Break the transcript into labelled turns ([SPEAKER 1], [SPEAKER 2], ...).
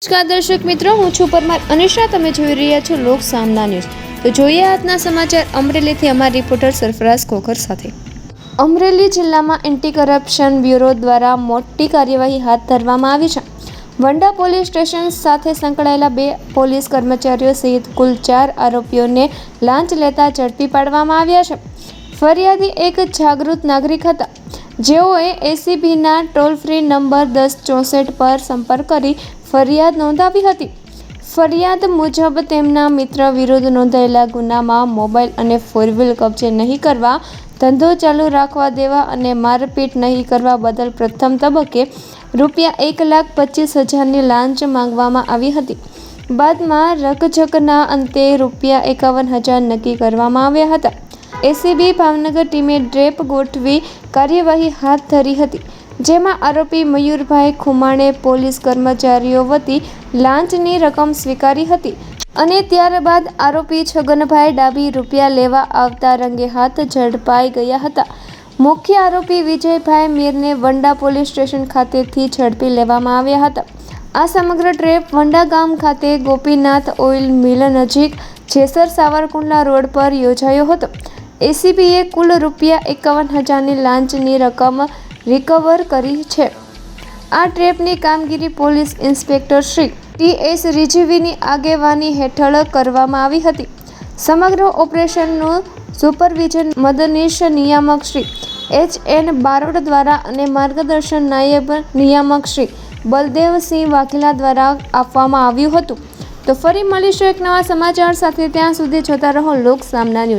[SPEAKER 1] નમસ્કાર દર્શક મિત્રો, હું છું પરમાર અનિશા. તમે જોઈ રહ્યા છો લોક સામના ન્યૂઝ. તો જોઈએ આજના સમાચાર અમરેલીથી અમારા રિપોર્ટર સરફરાઝ ખોખર સાથે. અમરેલી જિલ્લામાં એન્ટી કરપ્શન બ્યુરો દ્વારા મોટી કાર્યવાહી હાથ ધરવામાં આવી છે. વંડા પોલીસ સ્ટેશન સાથે સંકળાયેલા 2 પોલીસ કર્મચારીઓ સહિત કુલ 4 આરોપીઓને લાંચ લેતા ઝડપી પાડવામાં આવ્યા છે. ફરિયાદી એક જાગૃત નાગરિક હતા, જેઓએ એસીબીના ટોલ ફ્રી નંબર 1064 પર સંપર્ક કરી ફરિયાદ નોંધાવી હતી. ફરિયાદ મુજબ તેમના મિત્ર વિરુદ્ધ નોંધાયેલા ગુનામાં મોબાઈલ અને 4 વ્હીલ કબજે નહીં કરવા, ધંધો ચાલુ રાખવા દેવા અને મારપીટ નહીં કરવા બદલ પ્રથમ તબક્કે ₹1,25,000ની લાંચ માંગવામાં આવી હતી. બાદમાં રકઝકના અંતે ₹51,000 નક્કી કરવામાં આવ્યા હતા. એસીબી ભાવનગર ટીમે ટ્રેપ ગોઠવી કાર્યવાહી હાથ ધરી હતી, જેમાં આરોપી મયુરભાઈ ખુમાણે પોલીસ કર્મચારીઓ વતી લાંચની રકમ સ્વીકારી હતી અને ત્યારબાદ આરોપી છગનભાઈ ડાબી રૂપિયા લેવા આવતા રંગે હાથ ઝડપાઈ ગયા હતા. મુખ્ય આરોપી વિજયભાઈ મીરને વંડા પોલીસ સ્ટેશન ખાતેથી ઝડપી લેવામાં આવ્યા હતા. આ સમગ્ર ટ્રેપ વંડા ગામ ખાતે ગોપીનાથ ઓઇલ મિલ નજીક જેસર સાવરકુંડલા રોડ પર યોજાયો હતો. એસીબીએ કુલ ₹51,000ની લાંચની રકમ રિકવર કરી છે. આ ટ્રેપની કામગીરી પોલીસ ઇન્સ્પેક્ટર શ્રી TS રીઝવીની આગેવાની હેઠળ કરવામાં આવી હતી. સમગ્ર ઓપરેશનનું સુપરવિઝન મદદનીશ નિયામક શ્રી HN બારોટ દ્વારા અને માર્ગદર્શન નાયબ નિયામક શ્રી બલદેવસિંહ વાઘેલા દ્વારા આપવામાં આવ્યું હતું. તો ફરી મળીશું એક નવા સમાચાર સાથે. ત્યાં સુધી જોતા રહો લોક સામના ન્યૂઝ.